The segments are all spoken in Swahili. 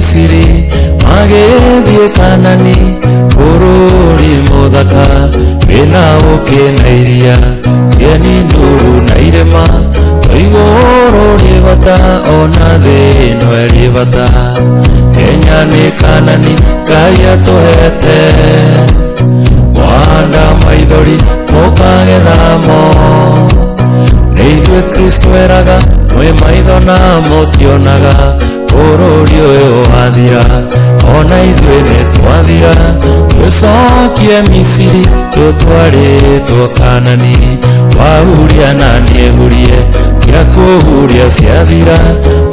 Misiri magethie Kanani bururi muthaka wina uki na iria cieni nduru na irema iguru ribata ona thi no ribata Kenya ni Kanani Ngai atuhete wanda maithori mukagethamo Neithue Kristo eraga mwe maitho na mutionaga bururi uyu wathira ona ithue nitwathira tucokie Misiri tutwaritwo Kanani wahuria na niehurie cia kuhuria ciathira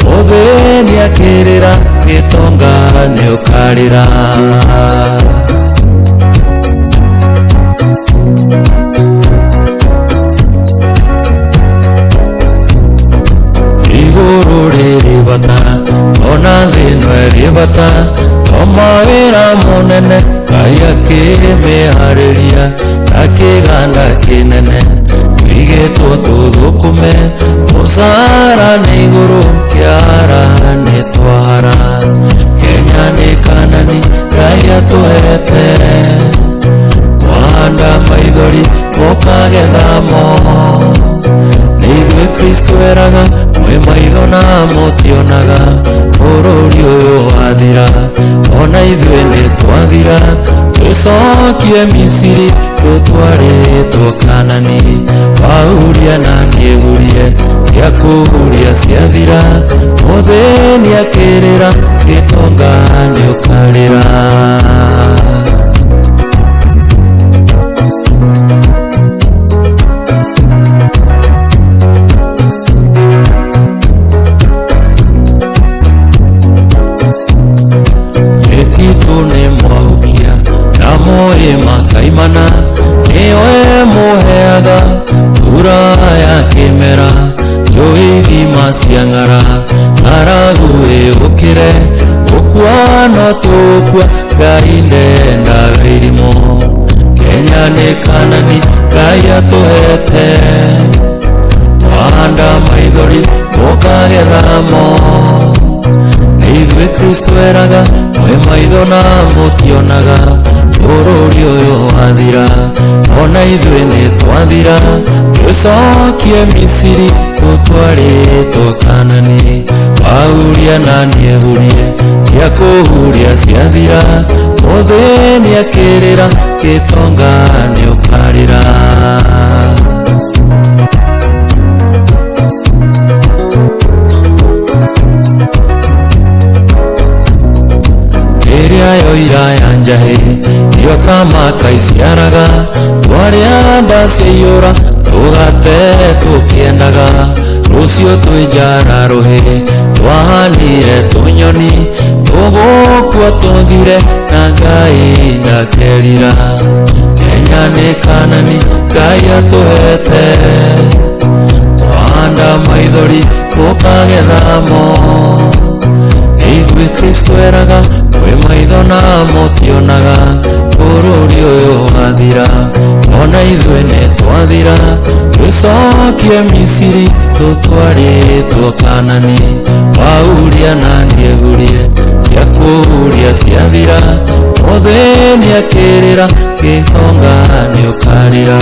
muthĩni akirira gitonga niukarira iguru riribata ona thĩ no ribata mawĩra mũnene Ngai akĩmĩharĩria na kĩganda kĩnene tũigĩtwo tũthũkũme mũcara nĩ igũrũ kĩara nĩ twara Kenya nĩ Kanani Ngai atũhete wanda maithori mũkagethamo Neithue Kristo eraga mwe maitho na mutionaga bururi uyu wathira ona ithue nitwathira tucokie Misiri tutwaritwo Kanani wahuria na niehurie cia kuhuria ciathira muthĩni akirira gitonga niukarira Makaimana niwe muheaga tura ya kimera njui thima cia ng'ara ng'aragu ĩũkĩre gũkua no tũkua Ngai ndendaga irimũ Kenya nĩ Kanani Ngai atũhete wanda maithori mũkagethamo Neithue Kristo eraga mwe maitho na mutionaga bururi uyu wathira ona ithue nitwathira tucokie Misiri tutwaritwo Kanani wahuria na niehurie cia kuhuria ciathira muthĩni akirira gitonga niukarira yoira ya njahi iyo kama kaiciaraga twaria ndaciiyura tugate tukiendaga rucio twijara ruhi twahanire tunyoni tugukua tuthire na Ngai ndakerira Kenya nĩ Kanani Ngai atuhete wanda maithori mukagethamo Neithue Kristo eraga mwe maitho na mutionaga bururi uyu wathira ona ithue nitwathira tucokie Misiri tutwaritwo Kanani wahuria na niehurie cia kuhuria ciathira muthĩni akirira gitonga niukarira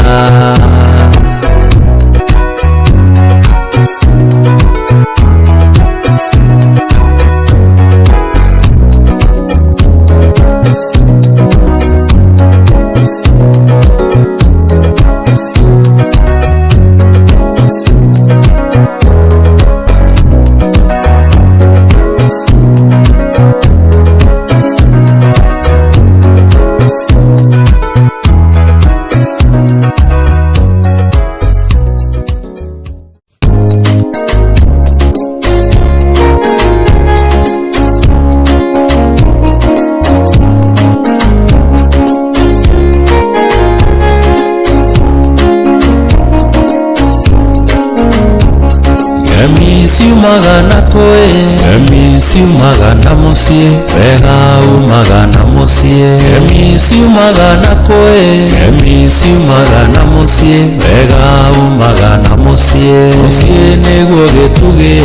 ciumaga na kũĩ, ngemi ciumaga na mũciĩ, wega umaga na mũciĩ, ngemi ciumaga na kũĩ, ngemi ciumaga na mũciĩ, wega umaga na mũciĩ, mũciĩ nĩguo gĩtugĩ,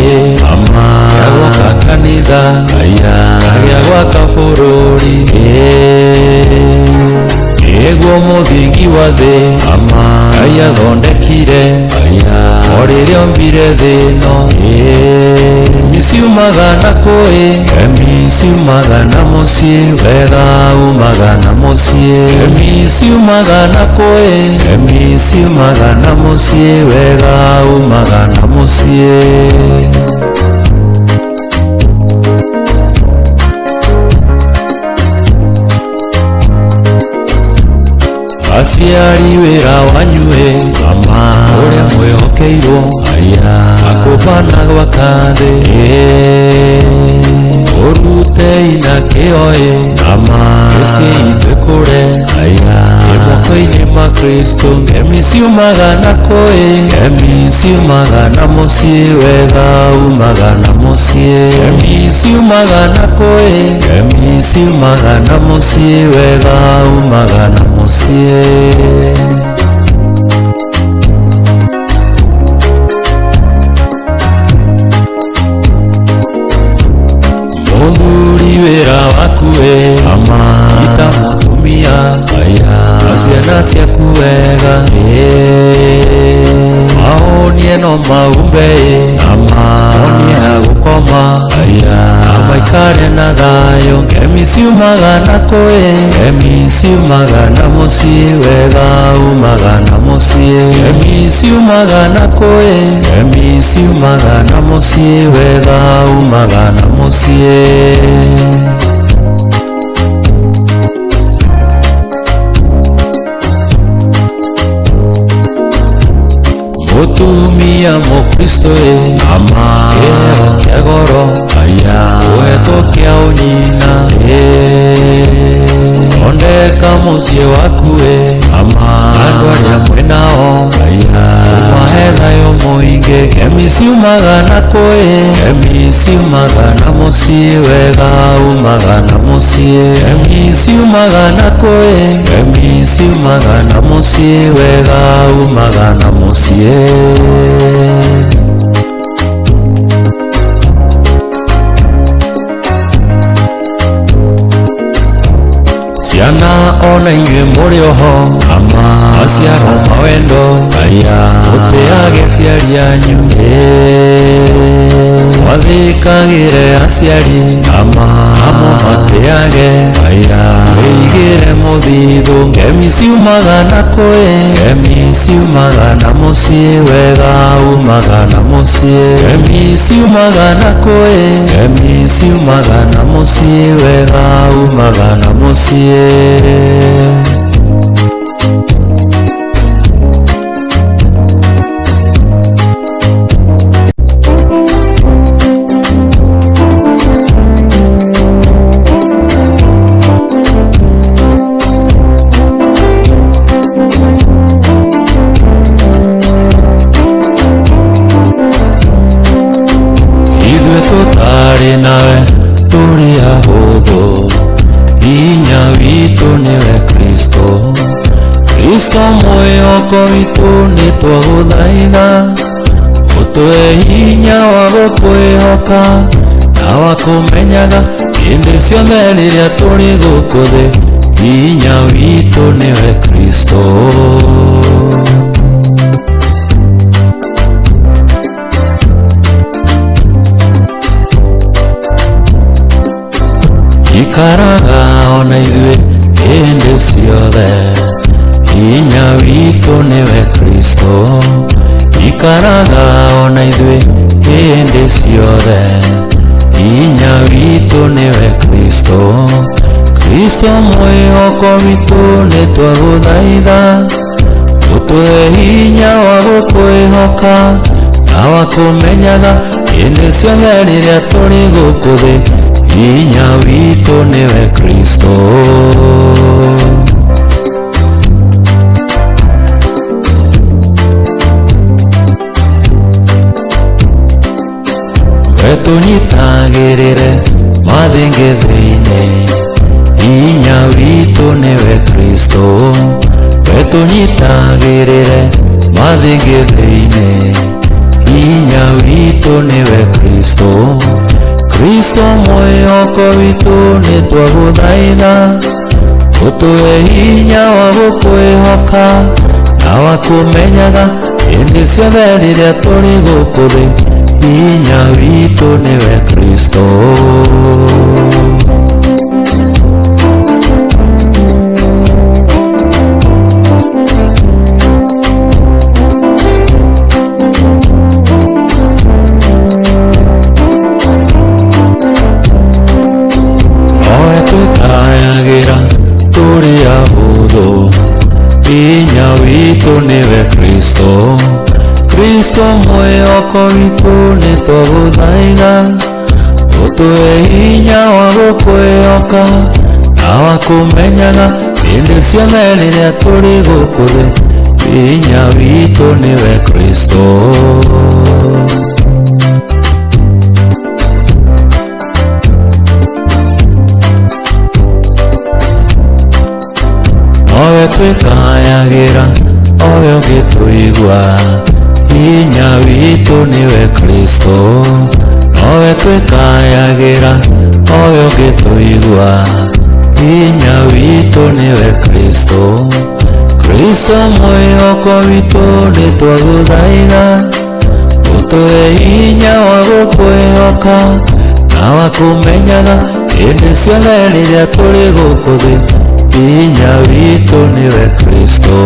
ama gĩa gwaka kanitha, aya gĩa gwaka bũrũri, nĩguo mũthingi wa thĩ, ama Ngai athondekire, aya o rĩrĩa ombire thĩ ĩno, ngemi ciumaga na kũĩ, ngemi ciumaga na mũciĩ, wega umaga na mũciĩ, ngemi ciumaga na kũĩ, ngemi ciumaga na mũciĩ, wega umaga na mũciĩ. Aciari wĩra wanyuĩ, ama ũrĩa mwĩhokeirwo, aya gũkũũba na gwaka thĩ, ũrutei na kĩyo, ama mĩciĩ itũ ĩkũre, aya moko-inĩ ma Kristo, ngemi ciumaga na kũĩ, ngemi ciumaga na mũciĩ, wega umaga na mũciĩ, ngemi ciumaga na kũĩ, ngemi ciumaga na mũciĩ, wega umaga na mũciĩ. Mũthuri wĩra waku, ama ita mũtumia, aya ciana ciaku wega, mahonie no maumbe, ama monie ha gũkoma, aya maikare na thayũ, ngemi ciumaga na kũĩ, ngemi ciumaga na mũciĩ, wega umaga na mũciĩ, ngemi ciumaga na kũĩ, ngemi ciumaga na mũciĩ, wega umaga na mũciĩ. Mũtumia mũkristo, ama kĩheo kĩa goro, aya ũhetwo kĩa ũnyina, thondeka mũciĩ waku, ama andũ arĩa mwĩnao, aya ũmahe thayũ mũingĩ, ngemi ciumaga na kũĩ, ngemi ciumaga na mũciĩ, wega umaga na mũciĩ, ngemi ciumaga na kũĩ, ngemi ciumaga na mũciĩ, wega umaga na mũciĩ. Ciana ona inyuĩ mũrĩ oho, ama maciaro ma wendo, aya mũtĩage aciari anyu, mwathĩkagĩre aciari, ama mũmatĩage, aya wĩigĩre mũthithũ, ngemi ciumaga na kũĩ, ngemi ciumaga na mũciĩ, wega umaga na mũciĩ, ngemi ciumaga na kũĩ, ngemi ciumaga na mũciĩ, wega umaga na mũciĩ. Ithuĩ tũtarĩ nawe tũrĩ ahũthũ, hinya witũ nĩwe Kristo, Kristo mwĩhoko witũ nĩ twagũthaitha, ũtũhe hinya wa gũkwĩhoka na wa kũmenyaga hĩndĩ ciothe rĩrĩa tũrĩ gũkũ thĩ, hinya witũ nĩwe Kristo. Ikaraga ona ithuĩ hĩndĩ ciothe, hinya witũ nĩwe Kristo, ikaraga ona ithuĩ hĩndĩ ciothe, hinya witũ nĩwe Kristo, Kristo mwĩhoko witũ nĩ twagũthaitha, ũtũhe hinya wa gũkwĩhoka na wa kũmenyaga hĩndĩ ciothe rĩrĩa tũrĩ gũkũ thĩ, hinya witũ nĩwe Kristo. wetunyitagirire mathingithiine hinya witũ nĩwe Kristo wetunyitagirire mathingithiine hinya witũ nĩwe Kristo Kristo mwĩhoko witũ nĩtwagũthaitha ũtũhe hinya wa gũkwĩhoka na wa kũmenyaga hĩndĩ ciothe rĩrĩa tũrĩ gũkũ thĩ hinya witũ nĩwe Kristo hinya witũ nĩwe Kristo Kristo mwĩhoko witũ nĩtwagũthaitha ũtũhe hinya wa gũkwĩhoka na wa kũmenyaga hĩndĩ ciothe rĩrĩa tũrĩ gũkũ thĩ hinya witũ nĩwe Kristo owe twĩkayagĩra owe ũngĩtũigua hinya witũ nĩwe Kristo owe twĩkayagĩra owe ũngĩtũigua hinya witũ nĩwe Kristo Kristo mwĩhoko witũ nĩtwagũthaitha ũtũhe hinya wa gũkwĩhoka na wa kũmenyaga hĩndĩ ciothe rĩrĩa tũrĩ gũkũ thĩ hinya witũ nĩwe Kristo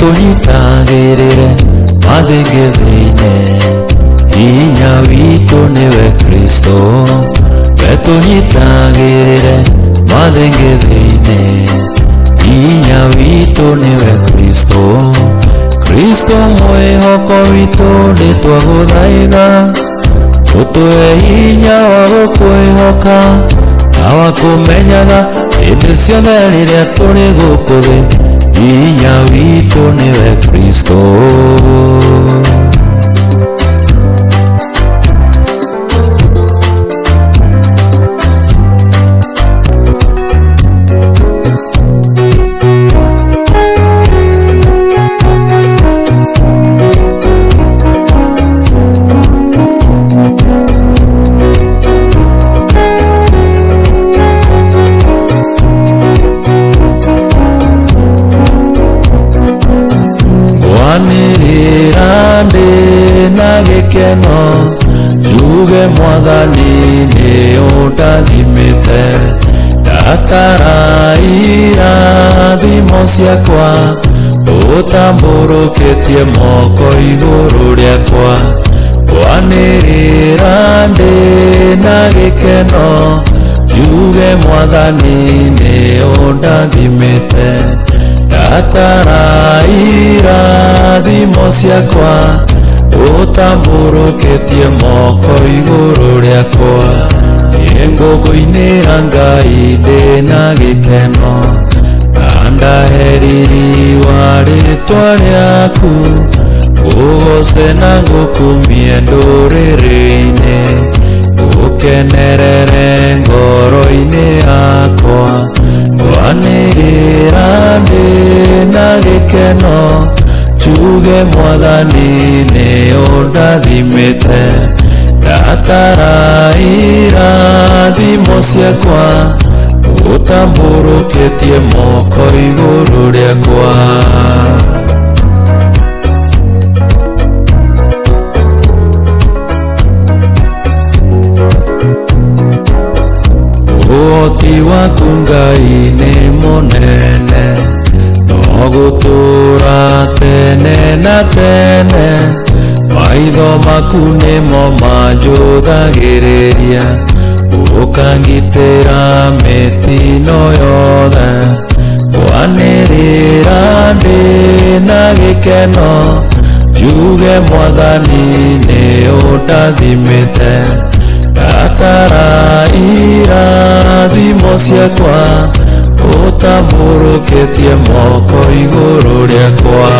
wetunyitagĩrire mathingithiine hinya witũ nĩwe Kristo wetunyitagĩrĩre mathingithiine hinya witũ nĩwe Kristo Kristo mwĩhoko witũ nĩtwagũthaitha ũtũhe hinya wa gũkwĩhoka na wa kũmenyaga hĩndĩ ciothe rĩrĩa tũrĩ gũkũ thĩ hinya witũ nĩwe Kristo na gĩkeno njuge Mwathani nĩũndathimĩte ndatara irathimo ciakwa ũtambũrũkĩtie moko igũrũ rĩakwa kwanĩrĩra ndĩ na gĩkeno njuge Mwathani nĩũndathimĩte ndatara irathimo ciakwa ũtambũrũkĩtie moko igũrũ rĩakwa ngũngũinĩra Ngai ndĩ na gĩkeno kandahe riri wa rĩtwa rĩaku ũgũce na ngũkumie ndũrĩrĩ-inĩ ũkenerere ngoro-inĩ yakwa kwanĩrĩra ndĩ na gĩkeno njuge Mwathani nĩũndathimĩte ndatara irathimo ciakwa ũtambũrũkĩtie moko igũrũ rĩakwa ũhoti waku Ngai nĩ mũnene no gũtũũra tene na tene maitho maku nĩmo manjũthagĩrĩria ũkangitĩra mĩtino yothe kwanĩrĩra ndĩ na gĩkeno njuge Mwathani nĩũndathimĩte ndatara irathimo ciakwa utamburukitie moko iguru riakwa.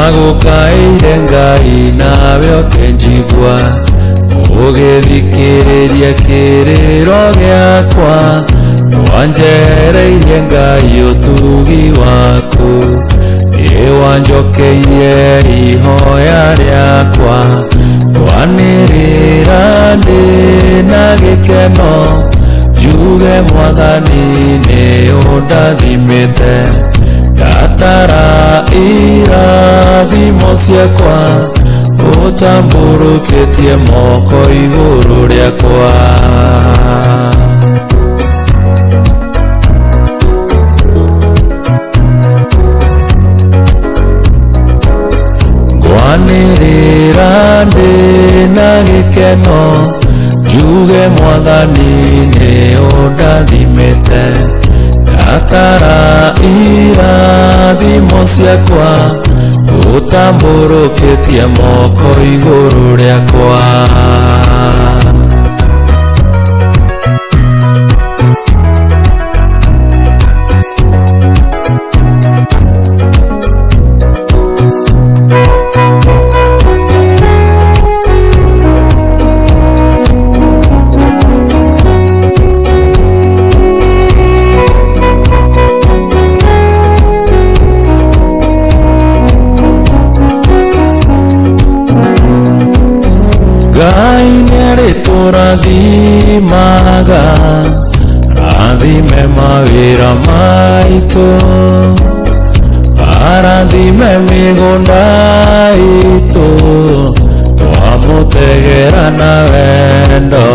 Agukaire Ngai nawe ukenjigua, ugithikiriria kiriro giakwa, wanjehereirie Ngai utugi waku, wanjokeirie ihoya riakwa, twanirira ndina gikeno, njuge Mwathani ni undathimite, ndatara irathimo ciakwa, utamburukitie moko iguru riakwa. Ngwanirira ndina gikeno, njuge Mwathani ni undathimite, ndatara irathimo ciakwa, utamburukitie moko iguru riakwa. Ngai nĩarĩtũrathimaga, rathime mawĩra maitũ, arathime mĩgũnda itũ, twamũtegera na wendo.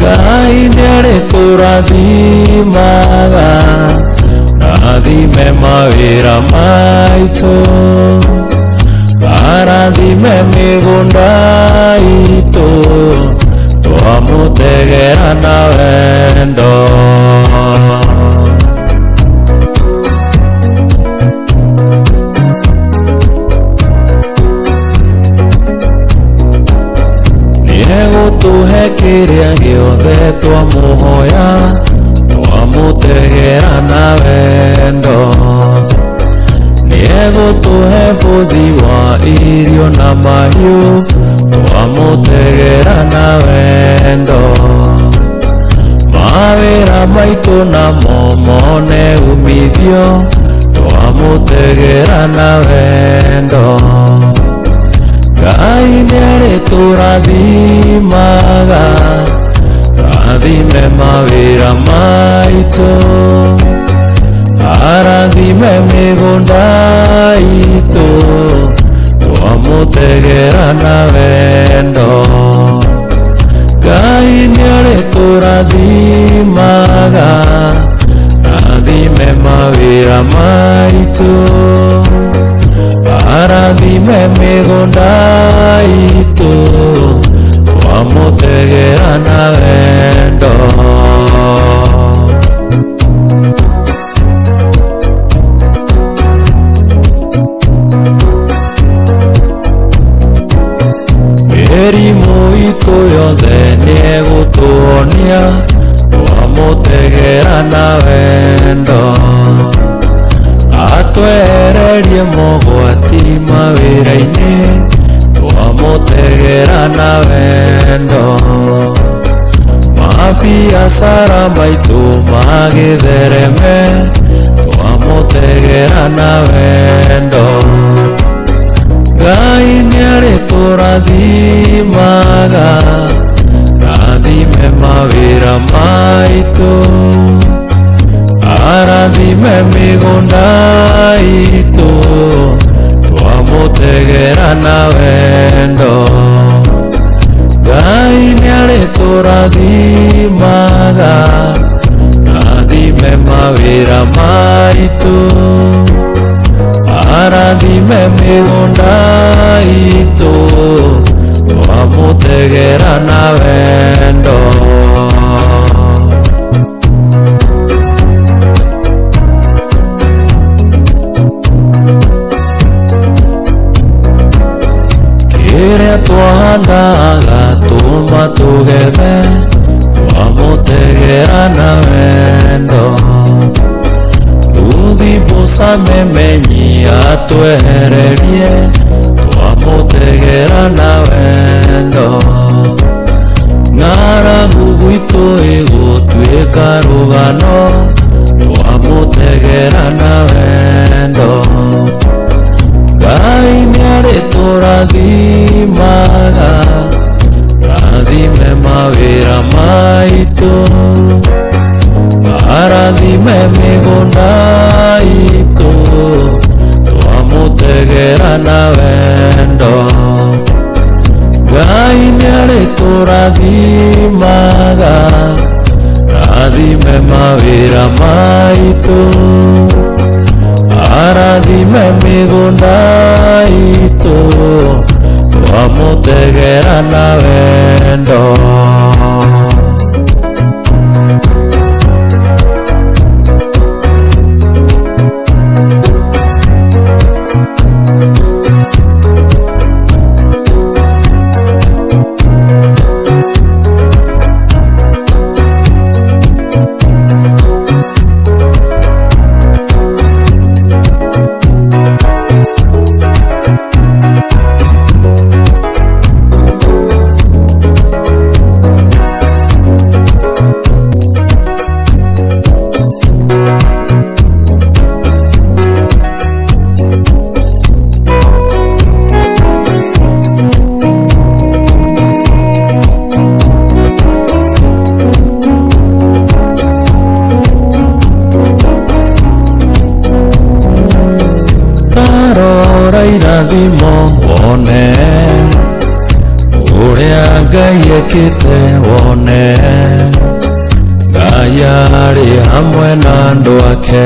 Ngai nĩarĩtũrathimaga, rathime mawĩra maitũ, arathime mĩgũnda itũ, twamũtegera na wendo. Nĩegũtũhe kĩrĩa gĩothe twamũhoya, twamũtegera na wendo. Nĩegũtũhe bũthi wa irio na mahiũ, twamũtegera na wendo. Mawĩra maitũ namo mone umithio, twamũtegera na wendo. Ngai nĩarĩtũrathimaga, rathime mawĩra maitũ, arathime mĩgũnda itũ, twamũtegera na wendo. Ngai nĩarĩtũrathimaga, rathime mawĩra maitũ, arathime mĩgũnda itũ, twamũtegera na wendo. Mĩrimũ itũ yothe nĩegũtũhonia, twamũtegera na wendo. Atwehererie mogwati mawĩra-inĩ, twamũtegera na wendo. Mabiacara maitũ magĩthereme, twamũtegera na wendo. Ngai nĩarĩtũrathimaga, rathime mawĩra maitũ, arathime mĩgũnda itũ, twamũtegera na wendo. Ngai nĩarĩtũrathimaga, rathime mawĩra maitũ, arathime mĩgũnda itũ, twamũtegera na wendo. Ere tuanaga tuma tugebe Wamutegera na wendo Tuthi busa memenyi atwehererie Wamutegera na wendo Ng'aragu gwitu igutwika rugano Wamutegera na wendo Ngai nĩarĩtũrathimaga rathime mawĩra maitũ arathime mĩgũnda itũ twamũtegera na wendo Ngai nĩarĩtũrathimaga rathime mawĩra maitũ arathime mĩgũnda itũ twamũtegera na wendo irathimo wone ũrĩa Ngai ekĩte wone Ngai arĩ hamwe na andũ ake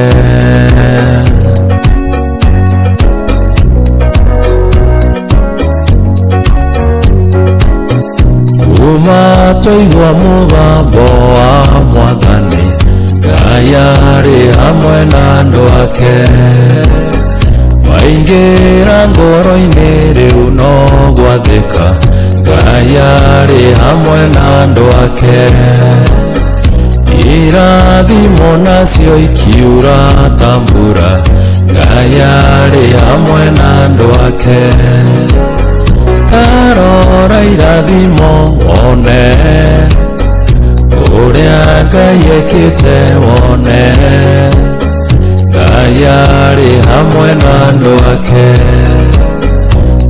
kuma twaigua mũgambo wa Mwathani Ngai arĩ hamwe na andũ ake Waingĩra ngoro-inĩ rĩu no gwathĩka Ngai arĩ hamwe na andũ ake irathimo nacio ikiura ta mbura Ngai arĩ hamwe na andũ ake Karora irathimo wone ũrĩa Ngai ekĩte wone Ngai arĩ hamwe na andũ ake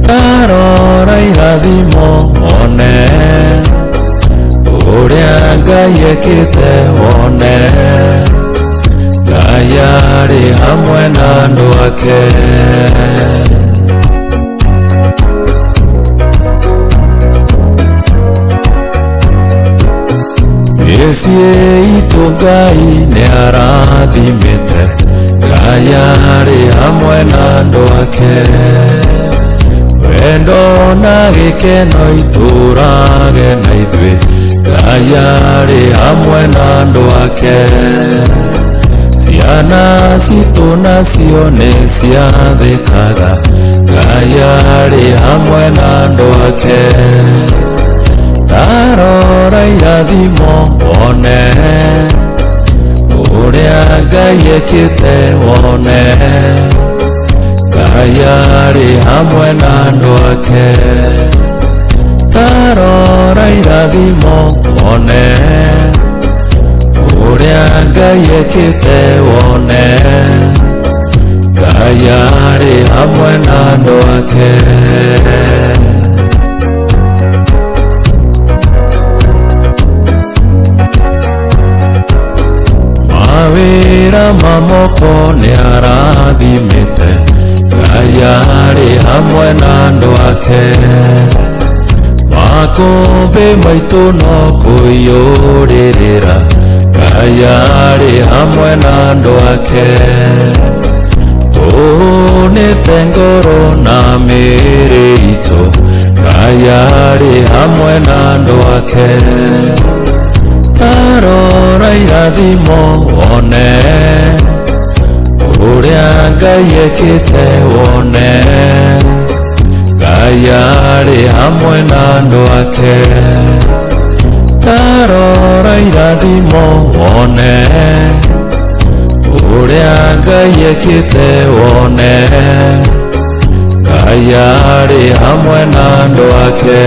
Karora irathimo wone ũrĩa Ngai ekĩte wone Ngai arĩ hamwe na andũ ake Mĩciĩ itũ Ngai nĩarathimĩte Ngai arĩ hamwe na andũ ake wendo na gĩkeno itũrage na ithuĩ Ngai arĩ hamwe na andũ ake ciana citũ nacio nĩciathĩkaga Ngai arĩ hamwe na andũ ake Tarora irathimo wone ũrĩa Ngai ekĩte wone Ngai arĩ hamwe na andũ ake Tarora irathimo wone ũrĩa Ngai ekĩte wone Ngai arĩ hamwe na andũ ake Mawĩra ma moko nĩarathimĩte Ngai arĩ hamwe na andũ ake Makũmbĩ maitũ no kũiyũrĩrĩra Ngai arĩ hamwe na andũ ake Tũhũnĩte ngoro na mĩĩrĩ itũ Ngai arĩ hamwe na andũ ake Tarora irathimo wone ũrĩa Ngai ekĩte wone Ngai arĩ hamwe na andũ ake. Tarora irathimo wone ũrĩa Ngai ekĩte wone. Ngai arĩ hamwe na andũ ake.